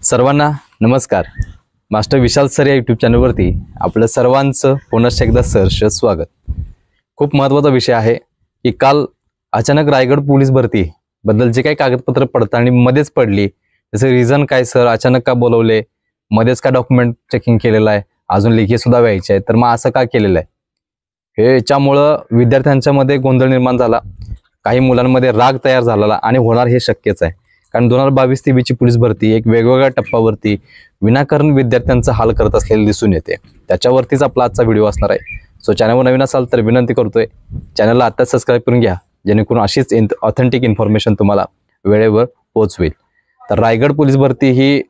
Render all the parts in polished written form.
सर्वांना नमस्कार। मास्टर विशाल सर या यूट्यूब चॅनलवरती आपलं सर्वांचं पुनश्च एकदा सहर्ष स्वागत। खूप महत्त्वाचा विषय आहे की काल अचानक रायगड पोलीस भरती बद्दल जे काही कागदपत्र पडताळणी मध्येच पडली, त्याचं रिझन काय सर, अचानक का बोलवले, मध्येच का डॉक्युमेंट चेकिंग केलेलं आहे, अजून लेखी सुद्धा व्हायचे आहे, तर मग असं का केलेलं आहे, हे याच्यामुळं विद्यार्थ्यांच्या मध्ये गोंधळ निर्माण झाला, काही मुलांमध्ये राग तयार झालेला आणि होणार हे शक्यच आहे। कारण 2022-23 पोलीस भरती एक वेगवेगळ्या टप्प्यावरती विनाकारण विद्यार्थ्यांचा हाल करत असलेले दिसून येते। त्याच्यावरतीच आपला आजचा व्हिडिओ असणार आहे। सो चॅनलवर नवीन असाल तर विनंती करतोय, चॅनलला आताच सबस्क्राईब करून घ्या, जेणेकरून अशीच ऑथेंटिक इन्फॉर्मेशन तुम्हाला वेळेवर पोहोचवेल। तर रायगड पोलीस भरती ही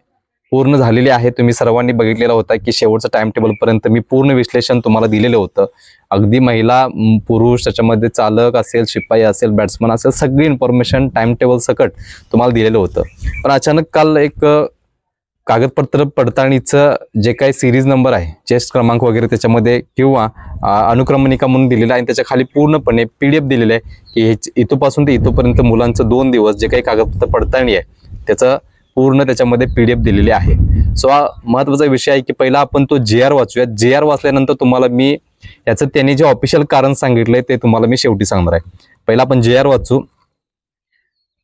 पूर्ण झालेली आहे। तुम्ही सर्वांनी बघितलेला होता की शेवटचं टाइम टेबल पर्यंत मी पूर्ण विश्लेषण तुम्हाला दिलेलं होतं। अगदी महिला, पुरुष, त्याच्यामध्ये चालक असेल, शिपाई असेल, बॅट्समन असेल, सगळी इन्फॉर्मेशन टाइम टेबल सकट तुम्हाला दिलेलं होतं। पण अचानक काल एक कागदपत्र पडताळणीचं जे काही सिरीज नंबर आहे, चेस्ट क्रमांक वगैरे त्याच्यामध्ये किंवा अनुक्रमणिका म्हणून दिलेला आहे, आणि त्याच्या खाली पूर्णपणे PDF दिलेले आहे की इथपासून ते इथपर्यंत मुलांचं 2 दिवस जे काही कागदपत्र पडताळणी आहे त्याचं पूर्ण त्याच्यामध्ये PDF दिलेली आहे। सो हा महत्त्वाचा विषय आहे की पहिला आपण तो JR वाचूया। JR वाचल्यानंतर तुम्हाला मी याचं त्यांनी जे ऑफिशियल कारण सांगितलंय ते तुम्हाला मी शेवटी सांगणार आहे। पहिला आपण JR वाचू।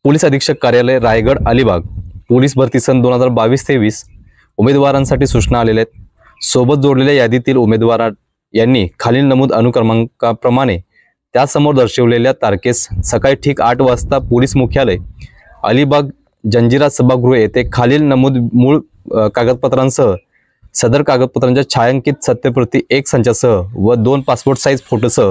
पोलीस अधीक्षक कार्यालय रायगड अलिबाग, पोलीस भरती सन 2022-23 उमेदवारांसाठी सूचना आलेल्या आहेत। सोबत जोडलेल्या यादीतील उमेदवार यांनी खालील नमूद अनुक्रमांकाप्रमाणे त्यासमोर दर्शवलेल्या तारखेस सकाळी ठीक 8 वाजता पोलीस मुख्यालय अलिबाग जंजिरा सभागृह येथे खालील नमूद मूळ कागदपत्रांसह सदर कागदपत्रांच्या छायांकित सत्यप्रती 1 संचासह व 2 पासपोर्ट साईज फोटोसह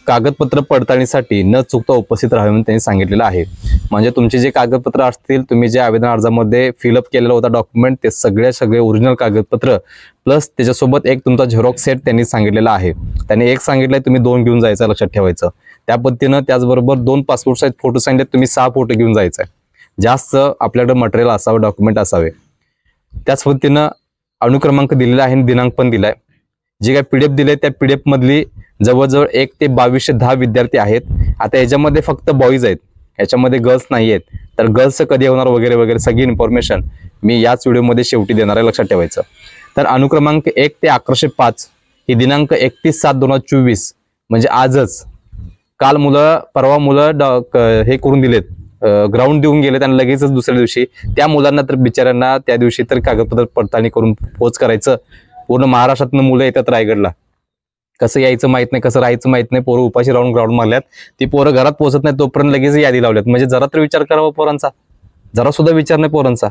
कागदपत्र पडताळणीसाठी न चुकता उपस्थित राहावे म्हणून त्यांनी सांगितलेलं आहे। म्हणजे तुमचे जे कागदपत्र असतील, तुम्ही जे आवेदन अर्जामध्ये फिलअप केलेला होता डॉक्युमेंट, ते सगळे ओरिजिनल कागदपत्र प्लस त्याच्यासोबत एक तुमचा झेरॉक्स सेट त्यांनी सांगितलेला आहे। त्यांनी एक सांगितलंय, तुम्ही 2 घेऊन जायचं, लक्षात ठेवायचं। त्या पद्धतीनं त्याचबरोबर 2 पासपोर्ट साईज फोटो सांगितले, तुम्ही 6 फोटो घेऊन जायचं आहे। जास्त आपल्याकडे मटेरियल असावं, डॉक्युमेंट असावे। त्याच पद्धतीनं अनुक्रमांक दिलेला आहे आणि दिनांक पण दिलाय। जे काही PDF दिले त्या PDF मधली जवळजवळ 1 ते 2210 विद्यार्थी आहेत। आता याच्यामध्ये फक्त बॉईज आहेत, याच्यामध्ये गर्ल्स नाही आहेत, तर गर्ल्स कधी होणार वगैरे वगैरे सगळी इन्फॉर्मेशन मी याच व्हिडिओमध्ये शेवटी देणार आहे, लक्षात ठेवायचं। तर अनुक्रमांक 1 ते 1105 ही दिनांक 31/7/2024 म्हणजे आजच, काल परवा मुलं हे करून दिलेत, ग्राउंड देऊन गेले, त्यांना लगेचच दुसऱ्या दिवशी त्या मुलांना तर बिचाऱ्यांना त्या दिवशी तर कागदपत्र पडताळणी करून पोच करायचं। पूर्ण महाराष्ट्रातून मुलं येतात रायगडला, कसं यायचं माहित नाही, कसं राहायचं माहित नाही, पोरं उपाशी राहून ग्राउंड मारल्यात, ती पोरं घरात पोहोचत नाही तोपर्यंत लगेच यादी लावल्यात। म्हणजे जरा तर विचार करावा पोरांचा, जरा सुद्धा विचार नाही पोरांचा।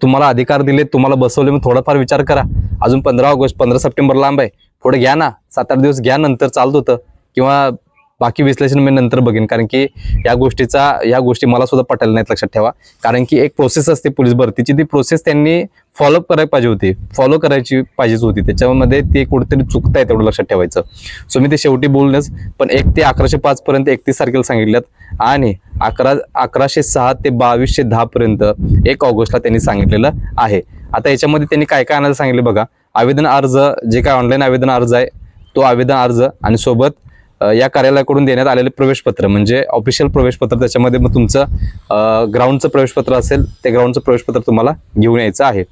तुम्हाला अधिकार दिले, तुम्हाला बसवले, मग थोडाफार विचार करा। अजून 15 ऑगस्ट 15 सप्टेंबर लांब आहे, पुढे घ्या ना, 7-8 दिवस घ्या, नंतर चालत होतं, किंवा बाकी विश्लेषण मी नंतर बघेन। कारण की या गोष्टी मला सुद्धा पटायला नाहीत, लक्षात ठेवा। कारण की एक प्रोसेस असते पोलीस भरतीची, ती प्रोसेस त्यांनी फॉलो करायची पाहिजे होती, त्याच्यामध्ये ते कुठेतरी चुकताय, तेवढं लक्षात ठेवायचं। सो मी ते शेवटी बोलणंच, पण 1 ते 1105 पर्यंत 31 तारखेला सांगितल्यात, आणि 1106 ते 2210 पर्यंत 1 ऑगस्टला त्यांनी सांगितलेलं आहे। आता याच्यामध्ये त्यांनी काय काय आणायला सांगितले बघा। आवेदन अर्ज, जे काय ऑनलाईन आवेदन अर्ज आहे तो आवेदन अर्ज, आणि सोबत या कार्यालयाकडून देण्यात आलेले प्रवेशपत्र म्हणजे ऑफिशियल प्रवेशपत्र, त्याच्यामध्ये मग तुमचं ग्राउंडचं प्रवेशपत्र असेल, ते ग्राउंडचं प्रवेशपत्र तुम्हाला घेऊन यायचं आहे।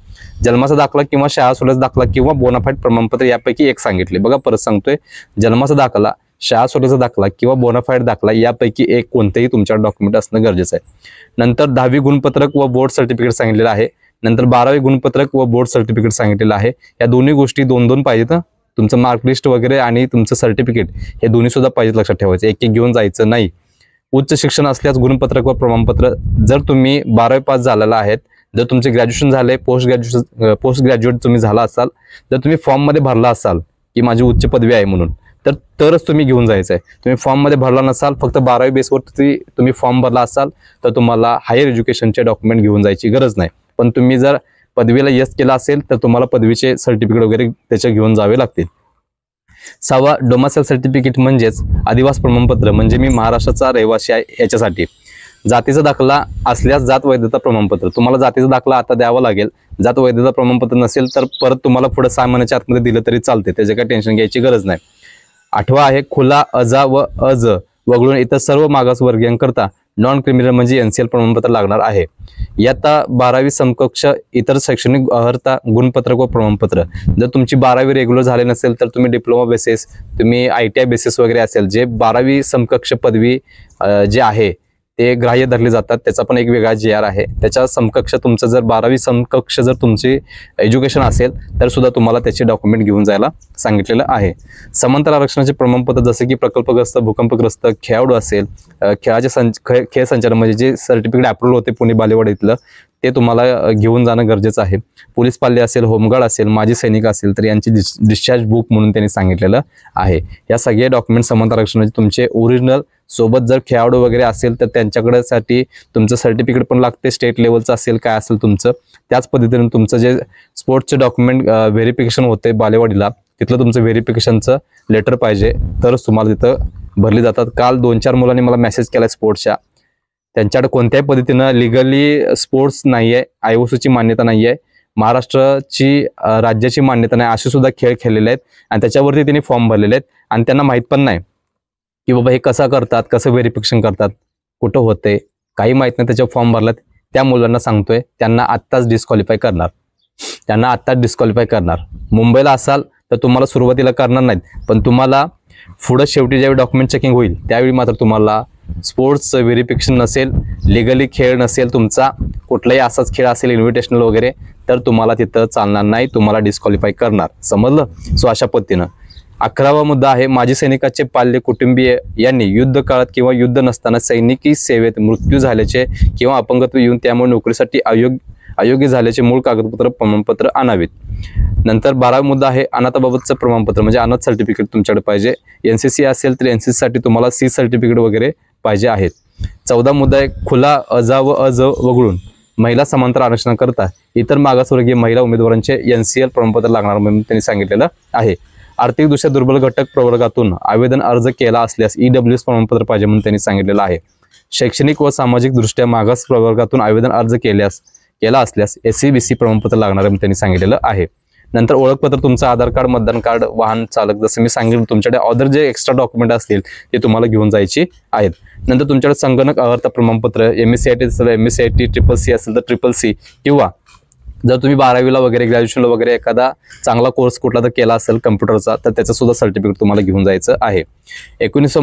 जन्माचा दाखला किंवा शाळा सोडल्याचा दाखला किंवा बोनाफाईड प्रमाणपत्र यापैकी एक सांगितले बघा। परत सांगतोय, जन्माचा दाखला, शाळा सोडल्याचा दाखला किंवा बोनाफाईड दाखला यापैकी एक कोणतेही तुमच्याकडे डॉक्युमेंट असणं गरजेचं आहे। नंतर 10वी गुणपत्रक व बोर्ड सर्टिफिकेट सांगितलेलं आहे। नंतर 12वी गुणपत्रक व बोर्ड सर्टिफिकेट सांगितलेलं आहे। या दोन्ही गोष्टी 2-2 पाहिजेत। तुमचं मार्कलिस्ट वगैरे आणि तुमचं सर्टिफिकेट हे दोन्ही सुद्धा पाहिजे, लक्षात ठेवायचं, एक घेऊन जायचं नाही। उच्च शिक्षण असल्यास व प्रमाणपत्र, जर तुम्ही 12वी पास झालेला आहेत, जर तुमचे ग्रॅज्युएशन झाले, पोस्ट ग्रॅज्युएट तुम्ही झाला असाल, जर तुम्ही फॉर्म मध्ये भरला असाल की माझी उच्च पदवी आहे म्हणून, तरच तुम्ही घेऊन जायचं आहे। तुम्ही फॉर्म मध्ये भरला नसाल, फक्त 12वी बेसवर तुम्ही फॉर्म भरला असाल, तर तुम्हाला हायर एज्युकेशनचे डॉक्युमेंट घेऊन जायची गरज नाही। पण तुम्ही जर पदवीला यस केला असेल तर तुम्हाला पदवीचे सर्टिफिकेट वगैरे त्याचे घेऊन जावे लागतील। 6वा डोमासाईल सर्टिफिकेट म्हणजेच अधिवास प्रमाणपत्र, म्हणजे मी महाराष्ट्राचा रहिवासी आहे याच्यासाठी। जातीचा दाखला असल्यास जात वैधता प्रमाणपत्र, तुम्हाला जातीचा दाखला आता द्यावा लागेल। जात वैधता प्रमाणपत्र नसेल तर परत तुम्हाला पुढे 6 महिन्याच्या आतमध्ये दिलं तरी चालते, त्याचे काही टेन्शन घ्यायची गरज नाही। 8वा आहे खुला, अजा व अज वगळून इतर सर्व मागासवर्गीयांकरता नॉन क्रिमिनल म्हणजे NCL प्रमाणपत्र लागणार आहे. इयत्ता 12वी समकक्ष इतर शैक्षणिक अर्हता गुणपत्रक व प्रमाणपत्र. जर तुमची 12वी रेग्युलर झाले नसेल तर तुम्ही डिप्लोमा बेसिस, तुम्ही ITI बेसिस वगैरे असेल, जे 12वी समकक्ष पदवी जे आहे ते ग्राह्य धरले जातात. त्याचा पण एक वेगळा GR आहे. त्याच्या समकक्ष तुमचं जर 12वी समकक्ष जर तुमची एज्युकेशन असेल तर सुद्धा तुम्हाला त्याचे डॉक्युमेंट घेऊन जायला सांगितलेलं आहे. समांतर आरक्षणाचे प्रमाणपत्र जसे की प्रकल्पग्रस्त, भूकंपग्रस्त, खेळाडू असेल, खेळ संचालन म्हणजे जे सर्टिफिकेट अप्रूव्हल होते पुणे बालेवाडीतलं ते तुम्हाला घेऊन जाणं गरजेचं आहे. पोलीस पाल्य असेल, होमगार्ड असेल, माजी सैनिक असेल तर यांची डिस्चार्ज बुक म्हणून त्यांनी सांगितलेलं आहे. या सगळे डॉक्युमेंट समांतर आरक्षणाचे तुमचे ओरिजिनल सोबत जर खेळाडू वगैरे असेल तर त्यांच्याकडे साठी तुमचं सर्टिफिकेट पण लागते, स्टेट लेवलचं असेल काय असेल तुमचं. त्याच पद्धतीने तुमचं जे स्पोर्ट्सचे डॉक्युमेंट व्हेरिफिकेशन होते बालेवाडीला तिथलं तुमचं व्हेरिफिकेशनचं लेटर पाहिजे तरच तुम्हाला तिथं भरली जातात. काल 2-4 मुलांनी मला मेसेज केला स्पोर्ट्सच्या, त्यांच्याकडे कोणत्याही पद्धतीनं लिगली स्पोर्ट्स नाही आहे, IOCची मान्यता नाही आहे, महाराष्ट्राची राज्याची मान्यता नाही, असे सुद्धा खेळ खेळलेले आहेत आणि त्याच्यावरती त्यांनी फॉर्म भरलेले आहेत आणि त्यांना माहीत पण नाही की बाबा हे कसं करतात, कसं व्हेरिफिकेशन करतात, कुठं होते, काही माहीत नाही. त्याच्या फॉर्म भरलात त्या मुलांना सांगतोय त्यांना आत्ताच डिस्क्वालिफाय करणार. मुंबईला असाल तर तुम्हाला सुरुवातीला करणार नाहीत, पण तुम्हाला पुढं शेवटी ज्यावेळी डॉक्युमेंट चेकिंग होईल त्यावेळी मात्र तुम्हाला स्पोर्ट्सचं व्हेरिफिकेशन नसेल, लिगली खेळ नसेल तुमचा, कुठलाही असाच खेळ असेल इन्व्हिटेशनल वगैरे तर तुम्हाला तिथं चालणार नाही, तुम्हाला डिस्क्वालिफाय करणार. समजलं? सो अशा पद्धतीनं 11वा मुद्दा आहे माजी सैनिकाचे पाल्य कुटुंबीय यांनी युद्ध काळात किंवा युद्ध नसताना सैनिकी सेवेत मृत्यू झाल्याचे किंवा अपंगत्व येऊन त्यामुळे नोकरीसाठी अयोग्य झाल्याचे मूळ कागदपत्र प्रमाणपत्र आणावेत. नंतर 12वा मुद्दा आहे अनाथाबाबतचं प्रमाणपत्र म्हणजे अनाथ सर्टिफिकेट तुमच्याकडे पाहिजे. NCC असेल तर NCC साठी तुम्हाला C सर्टिफिकेट वगैरे पाहिजे आहेत. 14 मुद्दा आहे खुला अजा व अज वगळून महिला समांतर आरक्षणाकरता इतर मागासवर्गीय महिला उमेदवारांचे NCL प्रमाणपत्र लागणार म्हणून त्यांनी सांगितलेलं आहे. आर्थिकदृष्ट्या दुर्बल घटक प्रवर्गातून आवेदन अर्ज केला असल्यास EWS प्रमाणपत्र पाहिजे म्हणून त्यांनी सांगितलेलं आहे. शैक्षणिक व सामाजिक दृष्ट्या मागास प्रवर्गातून आवेदन अर्ज केला असल्यास SCBC प्रमाणपत्र लागणार म्हणून त्यांनी सांगितलेलं आहे. नंतर ओळखपत्र तुमचं आधार कार्ड, मतदान कार्ड, वाहन चालक जसं मी सांगितलं तुमच्याकडे अदर जे एक्स्ट्रा डॉक्युमेंट असतील ते तुम्हाला घेऊन जायची आहेत. नंतर तुमच्याकडे संगणक अर्हता प्रमाणपत्र MSCIT असेल, MSCIT CCC असेल तर CCC किंवा जर तुम्ही 12वीला वगैरे ग्रॅज्युएशनला वगैरे एखादा चांगला कोर्स कुठला तर केला असेल कम्प्युटरचा तर त्याचं सुद्धा सर्टिफिकेट तुम्हाला घेऊन जायचं आहे. 19वा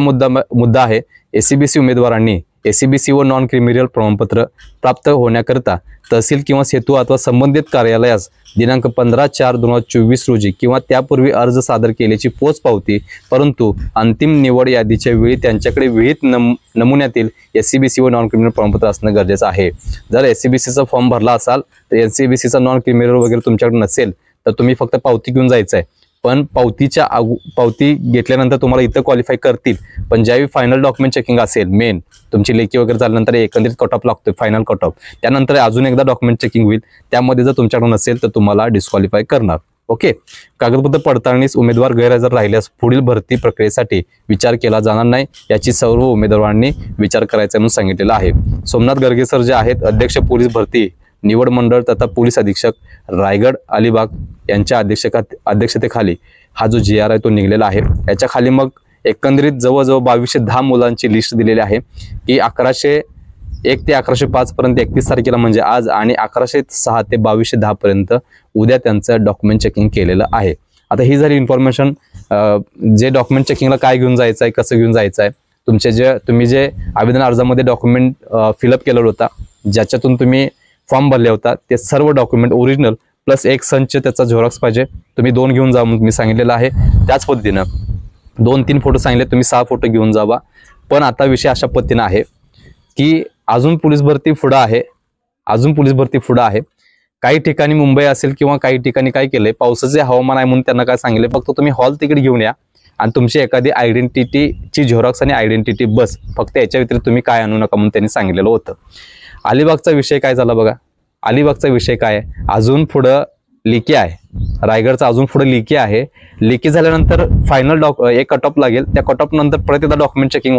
मुद्दा आहे SCBC उमेदवारांनी SCBC व नॉन क्रिमिनल प्रमाणपत्र प्राप्त होण्याकरिता तहसील किंवा सेतू अथवा संबंधित कार्यालयास दिनांक 15/4/2024 रोजी किंवा त्यापूर्वी अर्ज सादर केल्याची पोचपावती, परंतु अंतिम निवड यादीच्या वेळी त्यांच्याकडे विहित नमुन्यातील SCBC व नॉन क्रिमिनल प्रमाणपत्र असणं गरजेचं आहे. जर SCBCचा फॉर्म भरला असाल तर NCBCचा नॉन क्रिमिनल वगैरे तुमच्याकडे नसेल तर तुम्ही फक्त पावती घेऊन जायचं आहे. पण पावती घेतल्यानंतर तुम्हाला इथं क्वालिफाय करतील, पण ज्यावेळी फायनल डॉक्युमेंट चेकिंग असेल मेन तुमची लेखी वगैरे झाल्यानंतर एकंदरीत कट ऑफ लागतोय, फायनल कट ऑफ, त्यानंतर अजून एकदा डॉक्युमेंट चेकिंग होईल, त्यामध्ये जर तुमच्याकडे नसेल तर तुम्हाला डिस्क्वालिफाय करणार. ओके. कागदपत्र पडताळणीस उमेदवार गैरहजर राहिल्यास पुढील भरती प्रक्रियेसाठी विचार केला जाणार नाही याची सर्व उमेदवारांनी विचार करायचा म्हणून सांगितलेलं आहे. सोमनाथ गर्गे सर जे आहेत अध्यक्ष पोलीस भरती निवड मंडळ तथा पोलीस अधीक्षक रायगड अलिबाग यांच्या अध्यक्षतेखाली हा जो GR आहे तो निघलेला आहे. याच्या खाली मग एकंदरीत जवळजवळ 2210 मुलांची लिस्ट दिलेली आहे की 1101 ते 1105 पर्यंत 31 तारखेला म्हणजे आज आणि 1106 ते 2210 पर्यंत उद्या त्यांचं डॉक्युमेंट चेकिंग केलेलं आहे. आता ही झाली इन्फॉर्मेशन जे डॉक्युमेंट चेकिंगला काय घेऊन जायचं आहे, कसं घेऊन जायचं आहे. तुम्ही जे आवेदन अर्जामध्ये डॉक्युमेंट फिलअप केलेलं होता, ज्याच्यातून तुम्ही फॉर्म भरले होता ते सर्व डॉक्युमेंट ओरिजिनल प्लस एक संच त्याचा झेरॉक्स पाहिजे. तुम्ही 2 घेऊन जा म्हणून मी सांगितलेलं आहे. त्याच पद्धतीनं 2-3 फोटो सांगितले, तुम्ही 6 फोटो घेऊन जावा. पण आता विषय अशा पद्धतीनं आहे की अजून पोलीस भरती पुढं आहे. काही ठिकाणी मुंबई असेल किंवा काही ठिकाणी काय केलंय, पावसाचे हवामान आहे म्हणून त्यांना काय सांगितले, फक्त तुम्ही हॉल तिकीट घेऊन या आणि तुमची एखादी आयडेंटिटीची झेरॉक्स आणि आयडेंटिटी बस, फक्त याच्या व्यतिरिक्त तुम्ही काय आणू नका म्हणून त्यांनी सांगितलेलं होतं. अलिबागचा विषय काय झाला बघा. अलिबागचा विषय काय आहे, अजून पुढं लिकी आहे. रायगडचा अजून पुढे लिकी आहे. लिकी झाल्यानंतर फायनल एक कट ऑफ लागेल, त्या कट ऑफ नंतर परत एकदा डॉक्युमेंट चेकिंग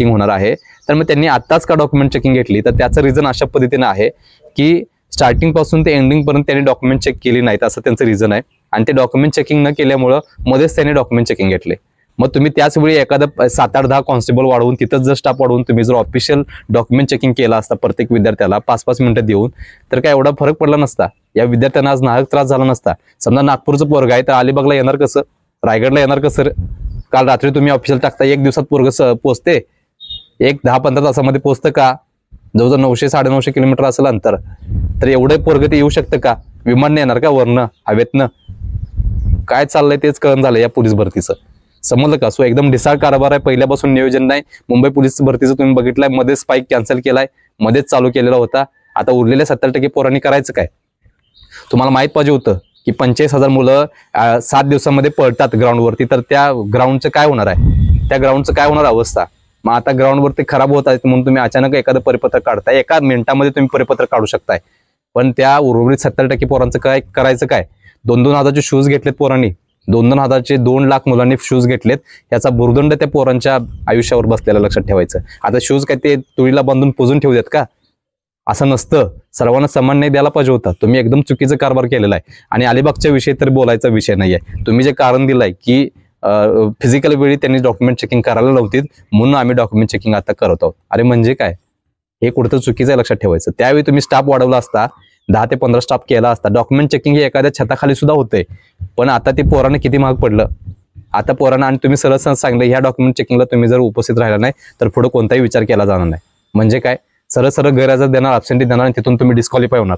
होणार आहे. तर मग त्यांनी आत्ताच का डॉक्युमेंट चेकिंग घेतली, तर त्याचं रिझन अशा पद्धतीने आहे की स्टार्टिंग पासून ते एंडिंग पर्यंत त्यांनी डॉक्युमेंट चेक केली नाहीत असं त्यांचं रिझन आहे. आणि ते डॉक्युमेंट चेकिंग न केल्यामुळं मध्येच त्यांनी डॉक्युमेंट चेकिंग घेतले. मग तुम्ही त्याच वेळी एखादं 7-8-10 कॉन्स्टेबल वाढवून तिथंच जर स्टाफ वाढवून तुम्ही जर ऑफिशियल डॉक्युमेंट चेकिंग केला असता प्रत्येक विद्यार्थ्याला 5-5 मिनिटं देऊन, तर काय एवढा फरक पडला नसता. या विद्यार्थ्यांना आज नाहक त्रास झाला नसता. समजा नागपूरचं पोरग आहे तर अलिबागला येणार कसं, रायगडला येणार कसं. काल रात्री तुम्ही ऑफिशियल टाकता 1 दिवसात पोरग पोचते, 10-15 तासामध्ये पोचतं का. जवळजवळ 900-950 किलोमीटर असेल अंतर, तर एवढं पोरग ते येऊ शकतं का. विमान येणार का वरनं, हवेतनं. काय चाललंय तेच कळण झालं या पोलीस भरतीचं. समजलं का. सो एकदम ढिसाळ कारभार आहे, पहिल्यापासून नियोजन नाही. मुंबई पोलीस भरतीचं तुम्ही बघितलंय, मध्ये स्पाईक कॅन्सल केलाय, मध्येच चालू केलेला होता. आता उरलेल्या 70% पोरांनी करायचं काय. तुम्हाला माहित पाहिजे होतं की 45,000 मुलं 7 दिवसामध्ये पळतात ग्राउंडवरती, तर त्या ग्राउंडचं काय होणार आहे, त्या ग्राउंडचं काय होणार अवस्था. मग आता ग्राउंडवरती खराब होत आहे म्हणून तुम्ही अचानक एखादं परिपत्रक काढताय, एका मिनिटामध्ये तुम्ही परिपत्रक काढू शकताय. पण त्या उर्वरित 70% पोरांचं काय करायचं काय. 2-2 हजारचे शूज घेतलेत पोरांनी, 2-2 हजारचे 2 लाख मुलांनी शूज घेतलेत. याचा भुर्दंड त्या पोरांच्या आयुष्यावर बसलेला लक्षात ठेवायचं. आता शूज काय ते तुळीला बांधून पुजून ठेवू देत का. असं नसतं. सर्वांना सन्मान नाही द्यायला पाहिजे होता. तुम्ही एकदम चुकीचं कारभार केलेला आहे. आणि अलिबागच्या विषयी तर बोलायचा विषय नाहीये. तुम्ही जे कारण दिलंय की फिजिकल वेळी त्यांनी डॉक्युमेंट चेकिंग करायला नव्हती म्हणून आम्ही डॉक्युमेंट चेकिंग आता करत आहोत. अरे म्हणजे काय, हे कुठं चुकीचं आहे लक्षात ठेवायचं. त्यावेळी तुम्ही स्टाफ वाढवला असता, 10 ते 15 स्टाफ केला असता. डॉक्युमेंट चेकिंग हे एखाद्या छताखाली सुद्धा होते. पण आता ते पोरांना किती महाग पडलं. आता पोरांना आणि तुम्ही सरळ सांगितलं ह्या डॉक्युमेंट चेकिंगला तुम्ही जर उपस्थित राहिला नाही तर पुढे कोणताही विचार केला जाणार नाही. म्हणजे काय, सरळ सरळ गैरहजर देणार, अब्सेंटी देणार आणि तिथून तुम्ही डिस्क्वालिफाय होणार.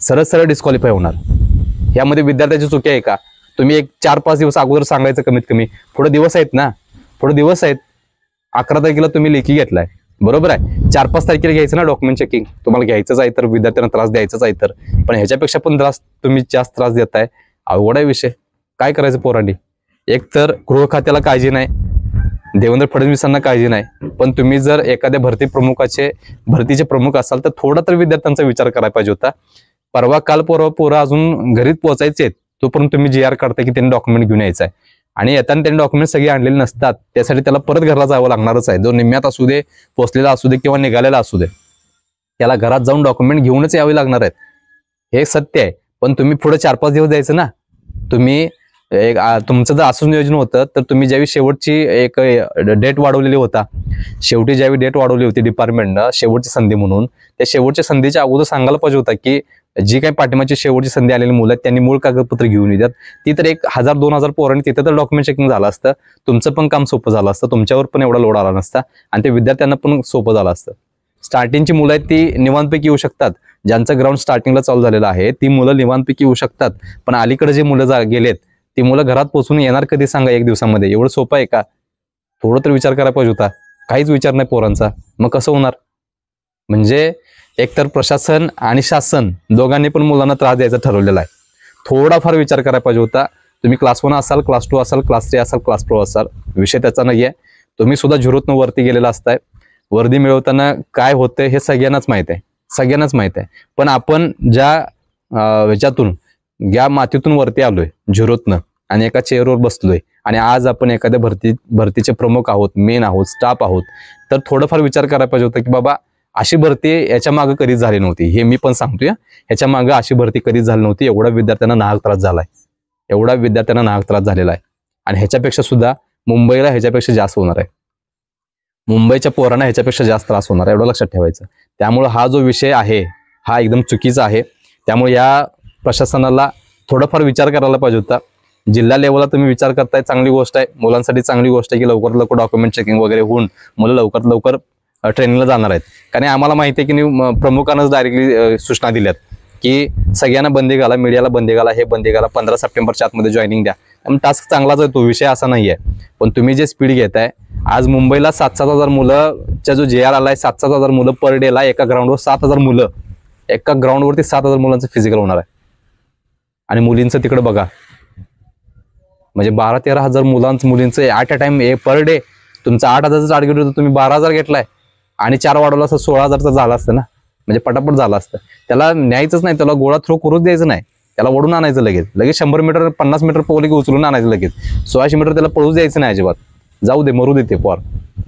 सरळ सरळ डिस्क्वालिफाय होणार. यामध्ये विद्यार्थ्याची चुकी आहे का. तुम्ही 4-5 दिवस अगोदर सांगायचं कमीत कमी. पुढे दिवस आहेत ना, पुढे दिवस आहेत. 11 तारखेला तुम्ही लेखी घेतलाय, बरोबर आहे. 4-5 तारखेला घ्यायचं ना डॉक्युमेंट चेकिंग. तुम्हाला घ्यायचंच आहे तर विद्यार्थ्यांना त्रास द्यायचाच आहे तर, पण ह्याच्यापेक्षा पण तुम्ही जास्त त्रास देताय. अवघड आहे विषय. काय करायचं पोरांनी. एक तर गृह खात्याला काळजी नाही, देवेंद्र फडणवीसांना काळजी नाही. पण तुम्ही जर एखाद्या भरतीचे प्रमुख असाल तर थोडा तर विद्यार्थ्यांचा विचार करायला पाहिजे होता. काल पोरं अजून घरीच पोहोचायचे तोपर्यंत तुम्ही GR काढताय की त्यांनी डॉक्युमेंट घेऊन यायचं आहे. आणि येताना त्यांनी डॉक्युमेंट सगळे आणलेले नसतात. त्यासाठी त्याला परत घरला जावं लागणारच आहे. जो निम्म्यात असू दे, पोचलेला असू दे किंवा निघालेला असू दे, त्याला घरात जाऊन डॉक्युमेंट घेऊनच यावे लागणार आहेत. हे सत्य आहे. पण तुम्ही पुढे 4-5 दिवस द्यायचं ना. तुम्ही तुमचं जर असं नियोजन होतं तर तुम्ही ज्यावेळी शेवटची एक डेट वाढवलेली होता, शेवटी ज्यावेळी डेट वाढवली होती डिपार्टमेंटनं शेवटची संधी म्हणून, त्या शेवटच्या संधीच्या अगोदर सांगायला पाहिजे होता की जी काही पाठिंबाची शेवटची संधी आलेली मुलं आहेत त्यांनी मूळ कागदपत्र घेऊन येतात. ती तर 1,000-2,000 पोरांनी तिथं तर डॉक्युमेंट चेकिंग झालं असतं. तुमचं पण काम सोपं झालं असतं, तुमच्यावर पण एवढा लोड आला नसता आणि ते विद्यार्थ्यांना पण सोपं झालं असतं. स्टार्टिंगची मुलं आहेत ती निवांतपैकी येऊ शकतात. ज्यांचं ग्राउंड स्टार्टिंगला चालू झालेलं आहे ती मुलं निवांतपैकी येऊ शकतात. पण अलीकडे जे मुलं गेलेत ती मुलं घरात पोहोचून येणार कधी सांगा 1 दिवसामध्ये. एवढं सोपं आहे का. थोडं तर विचार करायला पाहिजे होता. काहीच विचार नाही पोरांचा. मग कसं होणार. म्हणजे एकतर प्रशासन आणि शासन दोघांनी पण मुलांना त्रास द्यायचा ठरवलेला आहे. थोडाफार विचार करायला पाहिजे होता. तुम्ही क्लास 1 असाल, क्लास 2 असाल, क्लास 3 असाल, क्लास 4 असाल, विषय त्याचा नाहीये. तुम्ही सुद्धा 0तनं वरती गेलेला असताय. वर्दी मिळवताना काय होतंय हे सगळ्यांनाच माहित आहे, सगळ्यांनाच माहित आहे. पण आपण ज्या ह्याच्यातून या मातीतून वरती आलोय 0तनं आणि एका चेअरवर बसलोय आणि आज आपण एखाद्या भरतीचे प्रमुख आहोत, मेन आहोत, स्टाफ आहोत, तर थोडंफार विचार करायला पाहिजे होतं की बाबा अशी भरती याच्या मागे कधीच झाली नव्हती. हे मी पण सांगतोय, ह्याच्या मागे अशी भरती कधीच झाली नव्हती. एवढा विद्यार्थ्यांना नाहक त्रास झालाय, एवढा विद्यार्थ्यांना नाहक त्रास झालेला आहे. आणि ह्याच्यापेक्षा सुद्धा मुंबईला ह्याच्यापेक्षा जास्त होणार आहे. मुंबईच्या पोरांना ह्याच्यापेक्षा जास्त त्रास होणार आहे, एवढं लक्षात ठेवायचं. त्यामुळे हा जो विषय आहे हा एकदम चुकीचा आहे. त्यामुळे या प्रशासनाला थोडाफार विचार करायला पाहिजे होता. जिल्हा लेवलला तुम्ही विचार करताय, चांगली गोष्ट आहे, मुलांसाठी चांगली गोष्ट आहे की लवकरात लवकर डॉक्युमेंट चेकिंग वगैरे होऊन मुलं लवकरात लवकर ट्रेनिंगला जाणार आहेत. कारण आम्हाला माहिती आहे की प्रमुखांनाच डायरेक्टली सूचना दिल्यात की सगळ्यांना बंदी घाला, मीडियाला बंदी घाला, हे बंदी घाला, 15 सप्टेंबरच्या आतमध्ये जॉईनिंग द्या. टास्क चांगलाच आहे, तो विषय असा नाही आहे. पण तुम्ही जे स्पीड घेताय, आज मुंबईला 7-7 हजार मुलंच्या जो GR आलाय, 7-7 हजार मुलं पर डेला एका ग्राउंडवर 7,000 मुलं, एका ग्राउंडवरती 7,000 मुलांचं फिजिकल होणार आहे. आणि मुलींचं तिकडे बघा, म्हणजे 12-13 हजार मुलींचं at a time per day. तुमचं 8,000चं टार्गेट होतं, तुम्ही 12,000 घेतलाय आणि 4 वाढवला असं 16,000चं झालं असतं ना. म्हणजे पटापट झालं असतं. त्याला न्यायचंच नाही, त्याला गोळा थ्रो करूच द्यायचं नाही, त्याला ओढून आणायचं लगेच 100 मीटर 50 मीटर पोहले की उचलून आणायचं लगेच. 1600 मीटर त्याला पळूच द्यायचं नाही अजिबात. जाऊ दे, मरू दे ते पोर,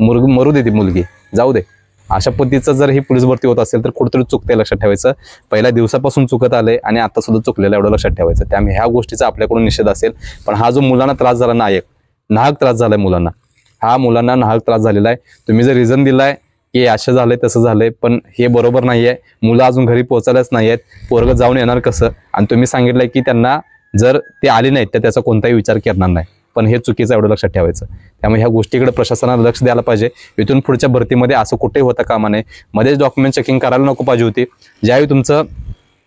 मरू दे ती मुलगी, जाऊ दे. अशा पद्धतीचं जर ही पोलीस भरती होत असेल तर कुठेतरी चुकते, लक्षात ठेवायचं. पहिल्या दिवसापासून चुकत आलंय आणि आता सुद्धा चुकलेलं, एवढं लक्षात ठेवायचं. त्यामुळे ह्या गोष्टीचा आपल्याकडून निषेध असेल. पण हा जो मुलांना त्रास झाला नायक, नाहक त्रास झालाय मुलांना. हा मुलांना नाहक त्रास झालेला आहे. तुम्ही जर रिझन दिलाय की असं झालंय तसं झालंय, पण हे बरोबर नाहीये. मुलं अजून घरी पोहोचायलाच नाहीयेत. पोरग जाऊन येणार कसं? आणि तुम्ही सांगितलंय की त्यांना जर ते आले नाहीत तर त्याचा कोणताही विचार करणार नाही. पण हे चुकीचं, एवढं लक्षात ठेवायचं. त्यामुळे ह्या गोष्टीकडे प्रशासनाला लक्ष द्यायला पाहिजे. इथून पुढच्या भरतीमध्ये असं कुठेही होता कामा नये. मध्येच डॉक्युमेंट चेकिंग करायला नको पाहिजे होती. ज्यावेळी तुमचं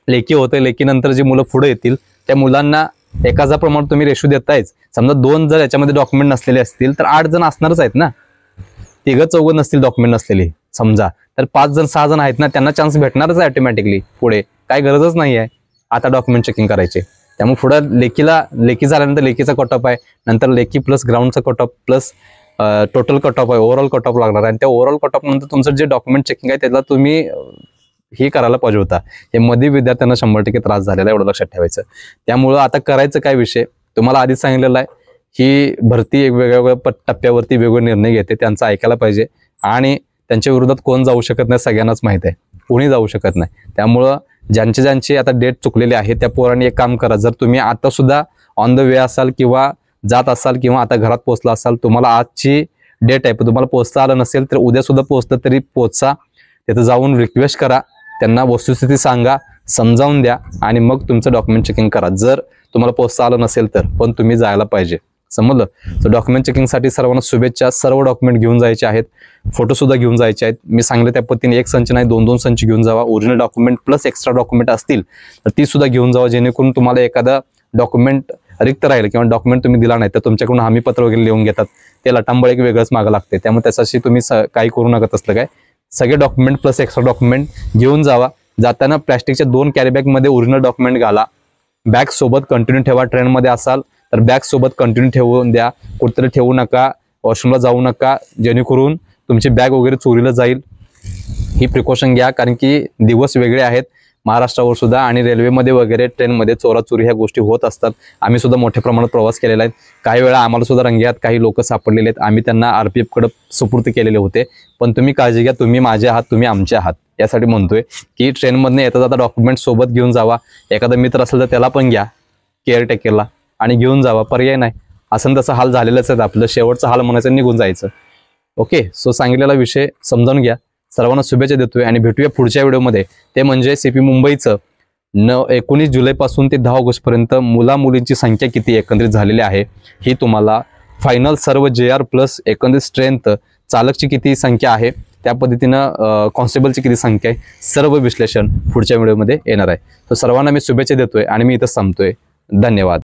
लेखी होतं, लेखीनंतर जी मुलं पुढे येतील त्या मुलांना एकाचा प्रमाण तुम्ही रेशो देतायच. समजा 2 जर याच्यामध्ये डॉक्युमेंट नसलेले असतील तर 8 जण असणारच आहेत ना. 3-4 नसतील डॉक्युमेंट नसलेले समजा, तर 5 जण 6 जण आहेत ना, त्यांना चान्स भेटणारच आहे ऑटोमॅटिकली. पुढे काय गरजच नाही आहे आता डॉक्युमेंट चेकिंग करायचे. त्यामुळे पुढे लेखी झाल्यानंतर लेखीचा कट ऑफ आहे, नंतर लेखी प्लस ग्राउंडचा cut off plus total cut off आहे, ओव्हरऑल कट ऑफ लागणार आहे. आणि त्या ओव्हरऑल कट ऑफ नंतर तुमचं जे डॉक्युमेंट चेकिंग आहे त्याला तुम्ही हे करायला पाहिजे होता. हे मध्ये विद्यार्थ्यांना 100% त्रास झालेला, एवढं लक्षात ठेवायचं. त्यामुळं आता करायचं काय विषय, तुम्हाला आधीच सांगितलेलं आहे ही भरती वेगवेगळ्या टप्प्यावरती वेगवेगळे निर्णय घेते, त्यांचं ऐकायला पाहिजे. आणि त्यांच्या विरोधात कोण जाऊ शकत नाही सगळ्यांनाच माहित आहे, कोणी जाऊ शकत नाही. त्यामुळं ज्यांचे आता डेट चुकलेले आहे त्या पोरांनी एक काम करा, जर तुम्ही आता सुद्धा ऑन द वे असाल किंवा जात असाल किंवा आता घरात पोहोचला असाल, तुम्हाला आजची डेट आहे पण तुम्हाला पोहोचता आलं नसेल तर उद्या सुद्धा पोहोचलं तरी पोहोचा. तिथं जाऊन रिक्वेस्ट करा, त्यांना वस्तुस्थिती सांगा, समजावून द्या आणि मग तुमचं डॉक्युमेंट चेकिंग करा. जर तुम्हाला पोहोचता आलं नसेल तर पण तुम्ही जायला पाहिजे, समजलं. तर डॉक्युमेंट चेकिंगसाठी सर्वांना शुभेच्छा. सर्व डॉक्युमेंट घेऊन जायचे आहेत, फोटो सुद्धा घेऊन जायचे आहेत. मी सांगितलं त्या पद्धतीने 1 संच नाही 2-2 संच घेऊन जावा. Original document plus extra document असतील तर ती सुद्धा घेऊन जावा, जेणेकरून तुम्हाला एखादा डॉक्युमेंट रिक्त राहील किंवा डॉक्युमेंट तुम्ही दिला नाही तर तुमच्याकडून हमीपत्र वगैरे लिहून घेतात, ते लटांबळ एक वेगळंच मागं लागते. त्यामुळे त्याच्याशी तुम्ही काही करू नका तसलं काय. सगळे डॉक्युमेंट प्लस एक्स्ट्रा डॉक्युमेंट घेऊन जावा. जाताना प्लॅस्टिकच्या 2 कॅरीबॅगमध्ये ओरिजिनल डॉक्युमेंट घाला. बॅग सोबत कंटिन्यू ठेवा. ट्रेनमध्ये असाल तर बॅग सोबत कंटिन्यू ठेवून द्या, कुठेतरी ठेवू नका, वॉशरूमला जाऊ नका, जेणेकरून तुमची बॅग वगैरे चोरीला जाईल. ही प्रिकॉशन घ्या, कारण की दिवस वेगळे आहेत महाराष्ट्रावर सुद्धा. आणि रेल्वेमध्ये वगैरे ट्रेनमध्ये चोराचोरी ह्या गोष्टी होत असतात. आम्ही सुद्धा मोठ्या प्रमाणात प्रवास केलेला आहे. काही वेळा आम्हाला सुद्धा रंग्यात काही लोक सापडलेले आहेत, आम्ही त्यांना RPF कडे सुपूर्द केलेले होते. पण तुम्ही काळजी घ्या, तुम्ही माझे आहात, तुम्ही आमचे आहात. यासाठी म्हणतोय की ट्रेनमधनं येता जाता डॉक्युमेंट सोबत घेऊन जावा. एखादा मित्र असेल तर त्याला पण घ्या, केअरटेकरला, आणि घेऊन जावा. पर्याय नाही, असं तसं हाल झालेलंच आहे आपलं. शेवटचा हाल म्हणायचं, निघून जायचं. ओके, सो सांगितलेला विषय समजावून घ्या. सर्वांना शुभेच्छा देतोय आणि भेटूया पुढच्या व्हिडिओमध्ये. ते म्हणजे CP मुंबईचं 19 जुलैपासून ते 10 ऑगस्टपर्यंत मुला-मुलींची संख्या किती एकंदरीत झालेली आहे ही तुम्हाला फायनल, सर्व JR प्लस एकंदरीत स्ट्रेंथ, चालकची किती संख्या आहे, त्या पद्धतीनं कॉन्स्टेबलची किती संख्या आहे, सर्व विश्लेषण पुढच्या व्हिडिओमध्ये येणार आहे. तर सर्वांना मी शुभेच्छा देतोय आणि मी इथं थांबतोय. धन्यवाद.